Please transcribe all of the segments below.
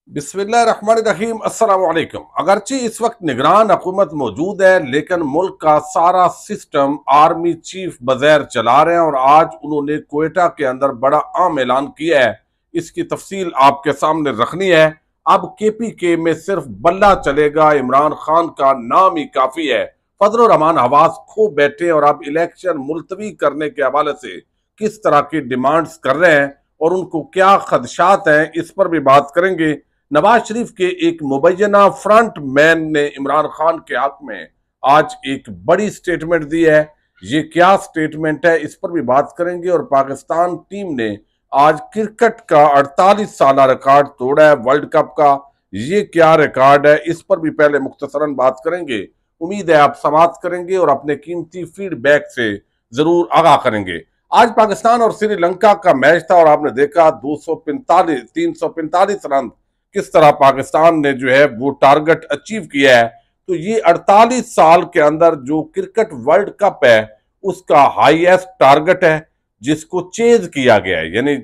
बिस्मिल्लाहिर्रहमानिर्रहीम अस्सलाम वालेकुम। अगरचे इस वक्त निगरान हुकूमत मौजूद है, लेकिन मुल्क का सारा सिस्टम आर्मी चीफ बगैर चला रहे हैं और आज उन्होंने क्वेटा के अंदर बड़ा अहम ऐलान किया है। इसकी तफसील आपके सामने रखनी है। अब KPK में सिर्फ बल्ला चलेगा, इमरान खान का नाम ही काफी है। फजल रहमान हवास खो बैठे और अब इलेक्शन मुलतवी करने के हवाले से किस तरह की डिमांड्स कर रहे हैं और उनको क्या खदशात हैं, इस पर भी बात करेंगे। नवाज शरीफ के एक मुबैना फ्रंट मैन ने इमरान खान के हक में आज एक बड़ी स्टेटमेंट दी है। ये क्या स्टेटमेंट है, इस पर भी बात करेंगे। और पाकिस्तान टीम ने आज क्रिकेट का 48 साल रिकॉर्ड तोड़ा है वर्ल्ड कप का। ये क्या रिकॉर्ड है, इस पर भी पहले मुख्तसरन बात करेंगे। उम्मीद है आप समाप्त करेंगे और अपने कीमती फीडबैक से जरूर आगाह करेंगे। आज पाकिस्तान और श्रीलंका का मैच था और आपने देखा 345 रन किस तरह पाकिस्तान ने जो है वो टारगेट अचीव किया है। तो ये 48 साल के अंदर जो क्रिकेट वर्ल्ड कप है उसका हाईएस्ट टारगेट है जिसको चेज किया गया है। यानी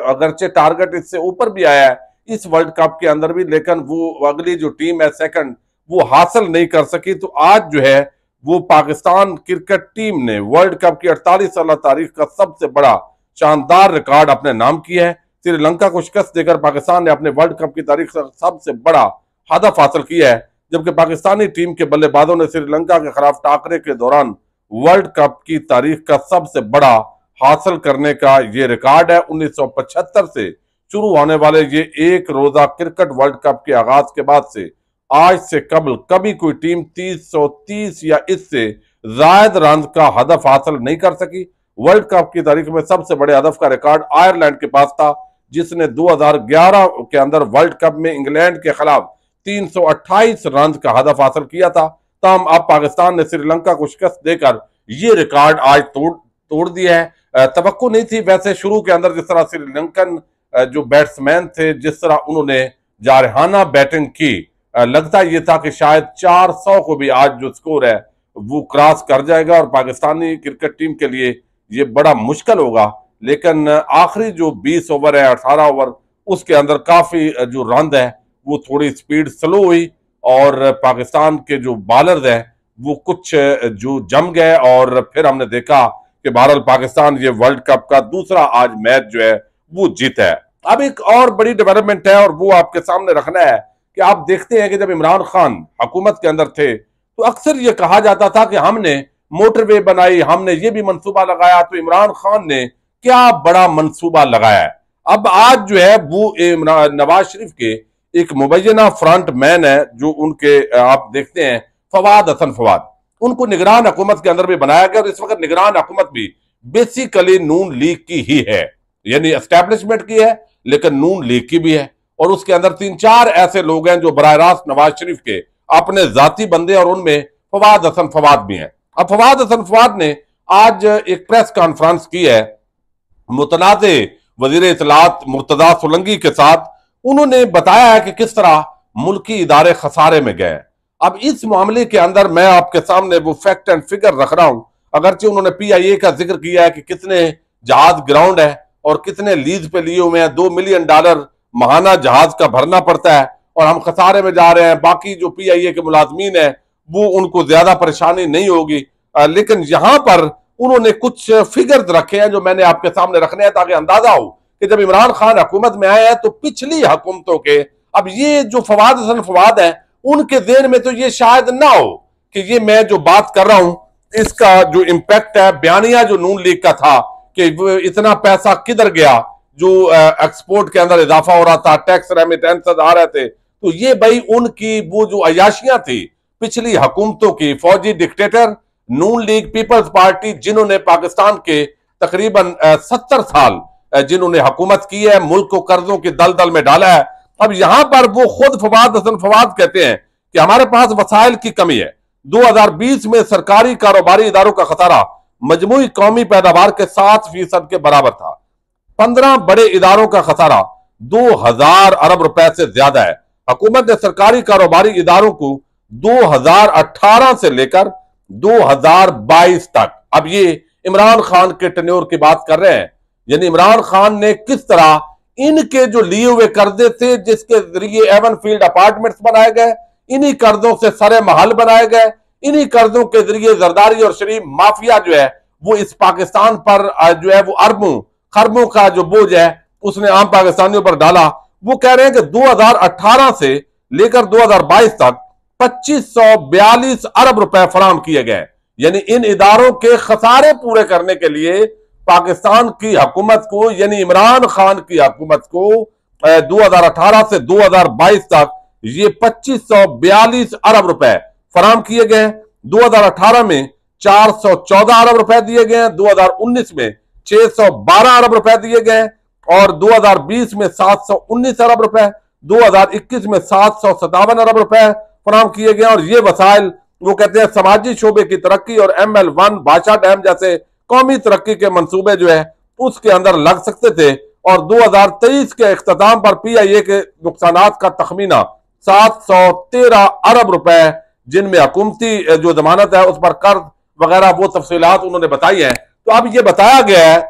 अगरचे टारगेट इससे ऊपर भी आया है इस वर्ल्ड कप के अंदर भी, लेकिन वो अगली जो टीम है सेकंड वो हासिल नहीं कर सकी। तो आज जो है वो पाकिस्तान क्रिकेट टीम ने वर्ल्ड कप की 48 साल तारीख का सबसे बड़ा शानदार रिकॉर्ड अपने नाम किया है। श्रीलंका को शिकस्त देकर पाकिस्तान ने अपने वर्ल्ड कप की तारीख का सबसे बड़ा हदफ हासिल किया है, जबकि पाकिस्तानी टीम के बल्लेबाजों ने श्रीलंका के खिलाफ टाकरे के दौरान वर्ल्ड कप की तारीख का सबसे बड़ा हासिल करने का ये रिकॉर्ड है। 1975 से शुरू होने वाले ये एक रोजा क्रिकेट वर्ल्ड कप के आगाज के बाद से आज से कबल कभी कोई टीम 330 या इससे ज्यादा रन का हदफ हासिल नहीं कर सकी। वर्ल्ड कप की तारीख में सबसे बड़े हदफ का रिकॉर्ड आयरलैंड के पास था, जिसने 2011 के अंदर वर्ल्ड कप में इंग्लैंड के खिलाफ 328 रन का हदफ हासिल किया था। तमाम अब पाकिस्तान ने श्रीलंका को शिकस्त देकर ये रिकॉर्ड आज तोड़ दिया है। तवक्को नहीं थी वैसे शुरू के अंदर, जिस तरह श्रीलंकन जो बैट्समैन थे जिस तरह उन्होंने जारहाना बैटिंग की, लगता ये था कि शायद 400 को भी आज जो स्कोर है वो क्रॉस कर जाएगा और पाकिस्तानी क्रिकेट टीम के लिए ये बड़ा मुश्किल होगा। लेकिन आखिरी जो 20 ओवर है, 18 ओवर, उसके अंदर काफी जो रन है वो थोड़ी स्पीड स्लो हुई और पाकिस्तान के जो बॉलर्स हैं वो कुछ जो जम गए और फिर हमने देखा कि बहरहाल पाकिस्तान ये वर्ल्ड कप का दूसरा आज मैच जो है वो जीता है। अब एक और बड़ी डेवलपमेंट है और वो आपके सामने रखना है कि आप देखते हैं कि जब इमरान खान हुकूमत के अंदर थे तो अक्सर ये कहा जाता था कि हमने मोटरवे बनाई, हमने ये भी मंसूबा लगाया। तो इमरान खान ने क्या बड़ा मंसूबा लगाया है। अब आज जो है वो नवाज शरीफ के एक मुबैना फ्रंट मैन है जो उनके आप देखते हैं फवाद हसन फवाद, उनको निगरान हुकूमत के अंदर भी बनाया गया और इस वक्त निगरान हुकूमत भी बेसिकली नून लीग की ही है, यानी एस्टेब्लिशमेंट की है लेकिन नून लीग की भी है। और उसके अंदर 3-4 ऐसे लोग हैं जो बराह रास्त नवाज शरीफ के अपने जाती बंदे और उनमें फवाद हसन फवाद भी हैं। अब फवाद हसन फवाद ने आज एक प्रेस कॉन्फ्रेंस की है मुतनाज़े वजीर इत्तलात मुर्तजा सोलंकी के साथ। उन्होंने बताया है कि किस तरह मुल्की इदारे खसारे में गए। अब इस मामले के अंदर मैं आपके सामने वो फैक्ट एंड फिगर रख रहा हूं। अगरचे उन्होंने PIA का जिक्र किया है कि कितने जहाज ग्राउंड है और कितने लीज पे लिए हुए हैं, $2 मिलियन महाना जहाज का भरना पड़ता है और हम खसारे में जा रहे हैं। बाकी जो PIA के मुलाजमीन है वो उनको ज्यादा परेशानी नहीं होगी। लेकिन यहां पर उन्होंने कुछ फिगर्स रखे हैं जो मैंने आपके सामने रखने हैं ताकि अंदाजा हो कि जब इमरान खान हुकूमत में आए हैं तो पिछली हुकूमतों के, अब ये जो फवाद हसन फवाद है उनके ज़हन में तो ये शायद ना हो कि ये मैं जो बात कर रहा हूं इसका जो इम्पैक्ट है, बयानिया जो नून लीग का था कि इतना पैसा किधर गया, जो एक्सपोर्ट के अंदर इजाफा हो रहा था, टैक्स रेमिटेंसेस आ रहे थे, तो ये भाई उनकी वो जो अयाशियां थी पिछली हुकूमतों की, फौजी डिक्टेटर नून लीग पीपल्स पार्टी जिन्होंने पाकिस्तान के तकरीबन 70 साल जिन्होंने हुकूमत की है, मुल्क को कर्जों के दलदल में डाला है। अब यहां पर वो खुद फवाद हसन फवाद कहते हैं कि हमारे पास वसाइल की कमी है। 2020 में सरकारी कारोबारी इदारों का खसारा मजमूई कौमी पैदावार के 7% के बराबर था। 15 बड़े इदारों का खसारा 2000 अरब रुपए से ज्यादा है। हुकूमत ने सरकारी कारोबारी इदारों को 2018 से लेकर 2022 तक, अब ये इमरान खान के टेन्योर की बात कर रहे हैं, यानी इमरान खान ने किस तरह इनके जो लिए हुए कर्जे थे, जिसके जरिए एवन फील्ड अपार्टमेंट्स बनाए गए, इन्हीं कर्जों से सरे महल बनाए गए, इन्हीं कर्जों के जरिए जरदारी और शरीफ माफिया जो है वो इस पाकिस्तान पर जो है वो अरबों खरबों का जो बोझ है उसने आम पाकिस्तानियों पर डाला। वो कह रहे हैं कि 2018 से लेकर 2022 तक 2542 अरब रुपए फराम किए गए। यानी इन इदारों के खसारे पूरे करने के लिए पाकिस्तान की हुकूमत को, यानी इमरान खान की हुकूमत को 2018 से 2022 तक ये 2542 अरब रुपए फराम किए गए। 2018 में 414 अरब रुपए दिए गए, 2019 में 612 अरब रुपए दिए गए और 2020 में 719 अरब रुपए, 2021 में 757 अरब रुपए फराम किए गए। और ये वसाइल वो कहते हैं समाजी शोबे की तरक्की और ML1 भाषा डैम जैसे कौमी तरक्की के मंसूबे जो है उसके अंदर लग सकते थे। और 2023 के इख्तिताम पर PIA के नुकसानात का तखमीना 713 अरब रुपए, जिनमें हुकूमती जो जमानत है उस पर कर्ज वगैरह वो तफसीलात उन्होंने बताई है। तो अब ये बताया गया है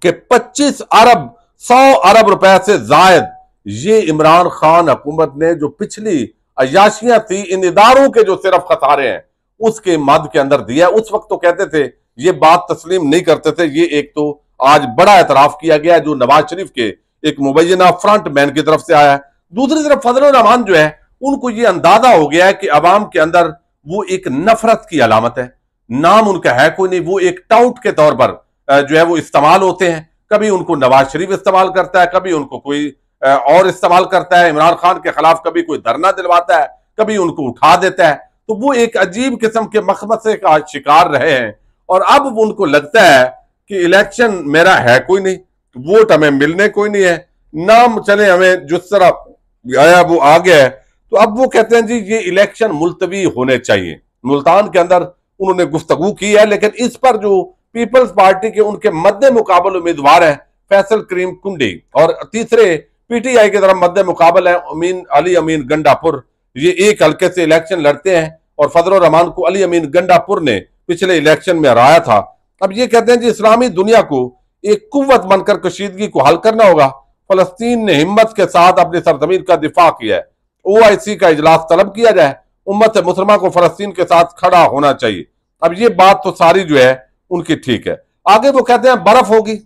कि 25 अरब 100 अरब रुपए से जायद ये इमरान खान हुकूमत ने जो पिछली अयाशियां थी इन इदारों के जो सिर्फ खसारे हैं उसके मद के अंदर दिया। उस वक्त तो कहते थे, ये बात तस्लीम नहीं करते थे। ये एक तो आज बड़ा एतराफ किया गया जो नवाज शरीफ के एक मुबैना फ्रंट मैन की तरफ से आया है। दूसरी तरफ फजल रहमान जो है उनको ये अंदाजा हो गया है कि अवाम के अंदर वो एक नफरत की अलामत है, नाम उनका है कोई नहीं, वो एक टाउट के तौर पर जो है वो इस्तेमाल होते हैं। कभी उनको नवाज शरीफ इस्तेमाल करता है, कभी उनको कोई और इस्तेमाल करता है, इमरान खान के खिलाफ कभी कोई धरना दिलवाता है, कभी उनको उठा देता है। तो वो एक अजीब किस्म के मखमसे का शिकार रहे हैं। और अब उनको लगता है कि इलेक्शन मेरा है कोई नहीं, वोट हमें मिलने कोई नहीं है, नाम चले हमें जिस तरह आया वो आ गया है। तो अब वो कहते हैं जी ये इलेक्शन मुलतवी होने चाहिए। मुल्तान के अंदर उन्होंने गुफ्तगू की है, लेकिन इस पर जो पीपल्स पार्टी के उनके मद्दे मुकाबल उम्मीदवार है फैसल करीम कुंडी और तीसरे PTI की तरफ मद्दे मुकाबल है अली अमीन गंडापुर। ये एक हल्के से इलेक्शन लड़ते हैं और फजल रहमान को अली अमीन गंडापुर ने पिछले इलेक्शन में हराया था। अब ये कहते हैं जी इस्लामी दुनिया को एक कुव्वत बनकर कशीदगी को हल करना होगा। फलस्तीन ने हिम्मत के साथ अपनी सरजमीन का दिफा किया है। OIC का इजलास तलब किया जाए, उम्मत मुसलमान को फलस्तीन के साथ खड़ा होना चाहिए। अब ये बात तो सारी जो है उनकी ठीक है। आगे वो कहते हैं बर्फ होगी,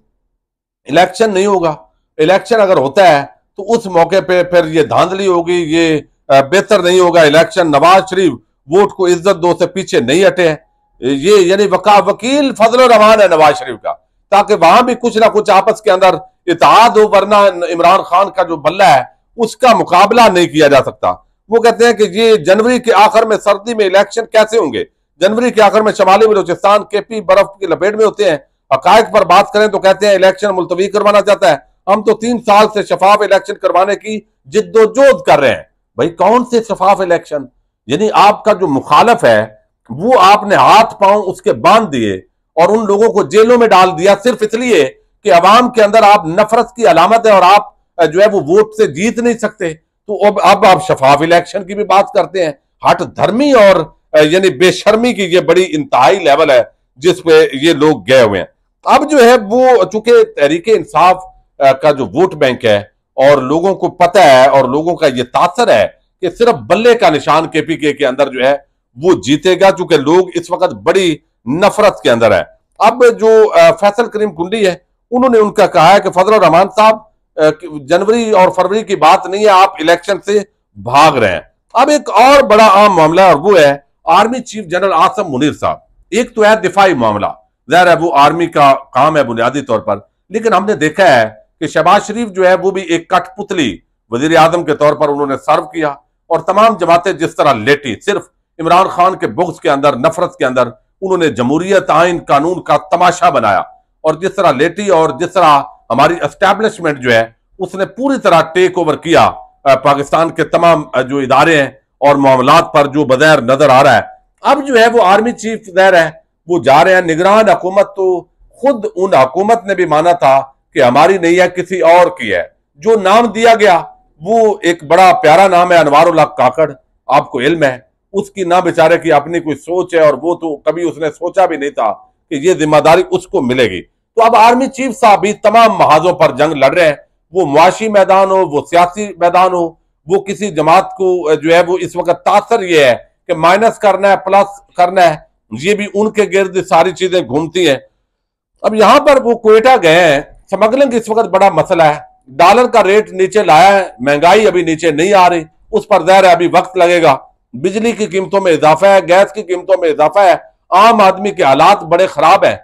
इलेक्शन नहीं होगा। इलेक्शन अगर होता है तो उस मौके पे फिर ये धांधली होगी, ये बेहतर नहीं होगा इलेक्शन। नवाज शरीफ वोट को इज्जत दो से पीछे नहीं हटे हैं। ये यानी वकील फजल रहमान है नवाज शरीफ का, ताकि वहां भी कुछ ना कुछ आपस के अंदर इत्तेहाद हो, वरना इमरान खान का जो बल्ला है उसका मुकाबला नहीं किया जा सकता। वो कहते हैं कि ये जनवरी के आखिर में सर्दी में इलेक्शन कैसे होंगे। जनवरी के आखिर में शमाली बलूचिस्तान KP बर्फ की लपेट में होते हैं। हकायक पर बात करें तो कहते हैं इलेक्शन मुलतवी करवाना चाहता है। हम तो 3 साल से शफाफ इलेक्शन करवाने की जिद्दोजहद कर रहे हैं। भाई कौन से शफाफ इलेक्शन, यानी आपका जो मुखालफ है वो आपने हाथ पांव उसके बांध दिए और उन लोगों को जेलों में डाल दिया सिर्फ इसलिए कि अवाम के अंदर आप नफरत की अलामत है और आप जो है वो वोट से जीत नहीं सकते। तो अब आप शफाफ इलेक्शन की भी बात करते हैं। हट धर्मी और यानी बेशर्मी की ये बड़ी इंतहाई लेवल है जिस पे ये लोग गए हुए हैं। अब जो है वो चूंकि तहरीक इंसाफ का जो वोट बैंक है और लोगों को पता है और लोगों का ये तासर है कि सिर्फ बल्ले का निशान KPK के अंदर जो है वो जीतेगा, चूंकि लोग इस वक्त बड़ी नफरत के अंदर है। अब जो फैसल करीम कुंडी है उन्होंने उनका कहा है कि फजल रहमान साहब जनवरी और फरवरी की बात नहीं है, आप इलेक्शन से भाग रहे हैं। अब एक और बड़ा आम मामला है और वो है army chief general Asim Munir साहब। एक तो है दिफाई मामला, जाहिर है वो आर्मी का काम है बुनियादी तौर पर, लेकिन हमने देखा है कि शहबाज शरीफ जो है वो भी एक कठपुतली वजीर आजम के तौर पर उन्होंने सर्व किया और तमाम जमातें जिस तरह लेटी सिर्फ इमरान खान के बुग़्ज़ के अंदर, नफरत के अंदर उन्होंने जमहूरियत आइन कानून का तमाशा बनाया और जिस तरह लेटी और जिस तरह हमारी एस्टैब्लिशमेंट जो है उसने पूरी तरह टेक ओवर किया पाकिस्तान के तमाम जो इदारे हैं और मामलात पर जो बगैर नजर आ रहा है। अब जो है वो आर्मी चीफ ज़ाहिर है वो जा रहे हैं। निगरान हुकूमत तो खुद उन हुकूमत ने भी माना था कि हमारी नहीं है किसी और की है। जो नाम दिया गया वो एक बड़ा प्यारा नाम है अनवारुल हक काकड़, आपको इल्म है उसकी ना बेचारे की अपनी कोई सोच है और वो तो कभी उसने सोचा भी नहीं था कि ये जिम्मेदारी उसको मिलेगी। तो अब आर्मी चीफ साहब भी तमाम महाजों पर जंग लड़ रहे हैं। वो मुआशी मैदान हो, वो सियासी मैदान हो, वो किसी जमात को जो है वो इस वक्त तासर ये है कि माइनस करना है, प्लस करना है, ये भी उनके गिर्द सारी चीजें घूमती हैं। अब यहां पर वो क्वेटा गए हैं, स्मगलिंग इस वक्त बड़ा मसला है, डॉलर का रेट नीचे लाया है, महंगाई अभी नीचे नहीं आ रही, उस पर ज़ाहिर है अभी वक्त लगेगा, बिजली की कीमतों में इजाफा है, गैस की कीमतों में इजाफा है, आम आदमी के हालात बड़े खराब हैं।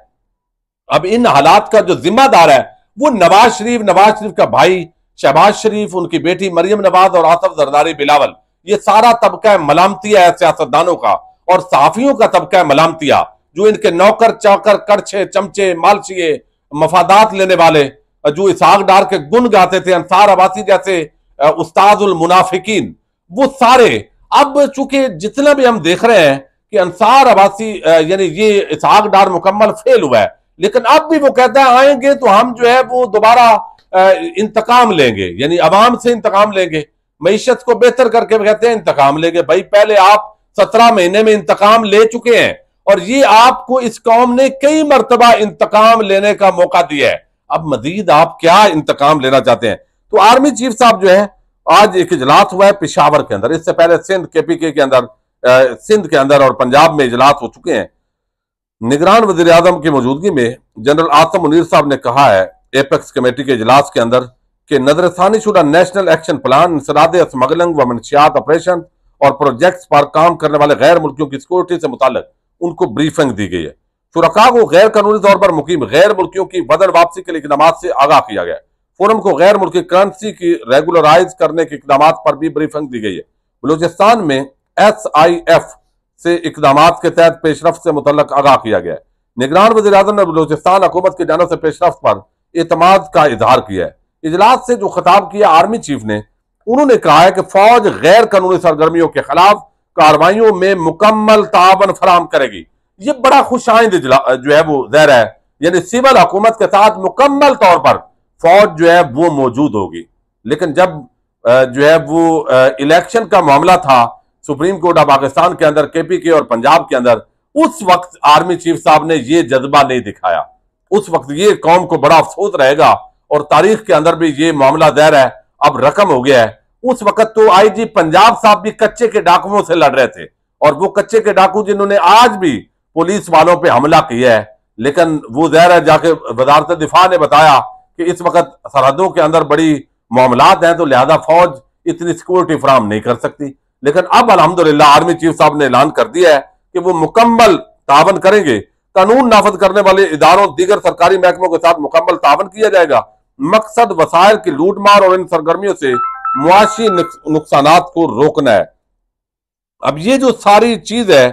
अब इन हालात का जो जिम्मेदार है वो नवाज शरीफ का भाई शहबाज शरीफ, उनकी बेटी मरियम नवाज और आसफ जरदारी बिलावल, ये सारा तबका मलामतिया है सियासतदानों का और सहाफियों का तबका मलामतिया, जो इनके नौकर चाकर कड़छे चमचे मालचिए मफादात लेने वाले, जो इसहाक डार के गुण गाते थे, अंसार अब्बासी जैसे उस्ताजुल मुनाफिकीन, वो सारे अब चूंकि जितना भी हम देख रहे हैं कि अंसार अब्बासी यानी ये इसहाक डार मुकम्मल फेल हुआ है, लेकिन अब भी वो कहता है आएंगे तो हम जो है वो दोबारा इंतकाम लेंगे, यानी अवाम से इंतकाम लेंगे, मईशत को बेहतर करके कहते हैं इंतकाम लेंगे। भाई पहले आप 17 महीने में इंतकाम ले चुके हैं और ये आपको इस कौम ने कई मरतबा इंतकाम लेने का मौका दिया है, अब मजीद आप क्या इंतकाम लेना चाहते हैं। तो आर्मी चीफ साहब जो है, आज एक इजलास हुआ है पेशावर के अंदर, इससे पहले सिंध केपीके के अंदर, सिंध के अंदर और पंजाब में इजलास हो चुके हैं। निगरान वजीर आजम की मौजूदगी में जनरल आसम मुनीर साहब ने कहा है एपेक्स कमेटी के इजलास के अंदर कि नजरसानी शुदा नेशनल एक्शन प्लान, इंसदाद स्मगलिंग व मनशियात ऑपरेशन और प्रोजेक्ट्स पर काम करने वाले गैर मुल्कियों की सिक्योरिटी से मुताल्लिक उनको ब्रीफिंग दी गई है। शुरका को गैर कानूनी तौर पर मुकीम गैर मुल्कियों की वतन वापसी के इकदाम से आगाह किया गया। फोरम को गैर मुल्की करेंसी की रेगुलराइज करने के इकदाम पर भी ब्रीफिंग दी गई है। बलूचिस्तान में SIF से इकदाम के तहत पेशरफ से मुतल्लक आगाह किया गया है। निगरान वज़ीर आज़म ने बलूचिस्तान हुकूमत की जानिब से पेशरफ पर एतमाद का इजहार किया है। इजलास से जो खिताब किया आर्मी चीफ ने, उन्होंने कहा है कि फौज गैर कानूनी सरगर्मियों के खिलाफ कार्रवाइयों में मुकम्मल ताबन फराम करेगी। ये बड़ा खुशाइंद जो है वो ज़ाहिर है, यानी सिविल हुकूमत के साथ मुकम्मल तौर पर फौज जो है वो मौजूद होगी। लेकिन जब जो है वो इलेक्शन का मामला था सुप्रीम कोर्ट ऑफ पाकिस्तान के अंदर, KPK और पंजाब के अंदर, उस वक्त आर्मी चीफ साहब ने ये जज्बा नहीं दिखाया। उस वक्त ये कौम को बड़ा अफसोस रहेगा और तारीख के अंदर भी ये मामला ज़ाहिर है अब रकम हो गया है। उस वक्त तो IG पंजाब साहब भी कच्चे के डाकुओं से लड़ रहे थे और वो कच्चे के डाकू जिन्होंने आज भी पुलिस वालों पे हमला किया है, लेकिन वो ज़ाहिर है जाके वजारत दिफा ने बताया कि इस वक्त सरहदों के अंदर बड़ी मामलात हैं, तो लिहाजा फौज इतनी सिक्योरिटी फराम नहीं कर सकती। लेकिन अब अल्हम्दुलिल्लाह आर्मी चीफ साहब ने ऐलान कर दिया है कि वो मुकम्मल तावन करेंगे। कानून नाफज करने वाले इदारों दीगर सरकारी महकमों के साथ मुकम्मल तावन किया जाएगा। मकसद वसाइल की लूट मार और इन सरगर्मियों से मुआशी नुकसानात को रोकना है। अब ये जो सारी चीज है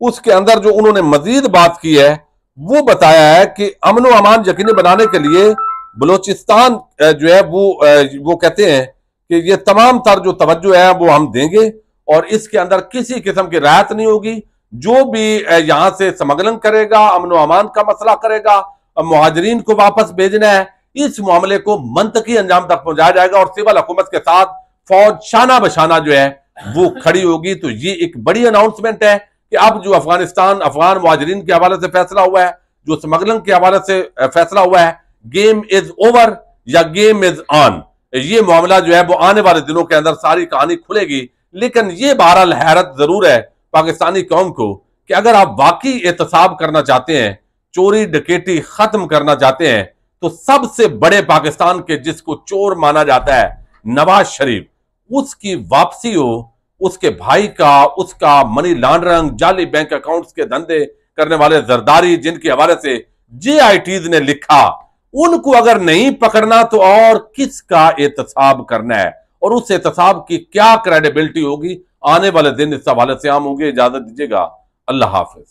उसके अंदर जो उन्होंने मजीद बात की है वो बताया है कि अमन व अमान यकीनी बनाने के लिए बलोचिस्तान जो है वो कहते हैं कि ये तमाम तर जो तवज्जो है वो हम देंगे और इसके अंदर किसी किस्म की राहत नहीं होगी। जो भी यहां से स्मगलिंग करेगा, अमन व अमान का मसला करेगा, मुहाजिरीन को वापस भेजना है, इस मामले को मंतकी अंजाम तक पहुंचाया जाएगा और सिविल हुकूमत के साथ फौज शाना बशाना जो है वो खड़ी होगी। तो ये एक बड़ी अनाउंसमेंट है कि अब जो अफगान मुहाजिरीन के हवाले से फैसला हुआ है, जो स्मगलिंग के हवाले से फैसला हुआ है, गेम इज ओवर या गेम इज ऑन। ये मामला जो है वो आने वाले दिनों के अंदर सारी कहानी खुलेगी। लेकिन ये बहरहाल हैरत जरूर है पाकिस्तानी कौम को कि अगर आप वाकई एहतसाब करना चाहते हैं, चोरी डकैती खत्म करना चाहते हैं, तो सबसे बड़े पाकिस्तान के जिसको चोर माना जाता है नवाज शरीफ, उसकी वापसी हो, उसके भाई का, उसका मनी लॉन्ड्रिंग, जाली बैंक अकाउंट्स के धंधे करने वाले जरदारी जिनके हवाले से JITs ने लिखा, उनको अगर नहीं पकड़ना तो और किसका एहतसाब करना है और उस एहतसाब की क्या क्रेडिबिलिटी होगी। आने वाले दिन इस हवाले से हम होंगे। इजाजत दीजिएगा, अल्लाह हाफिज।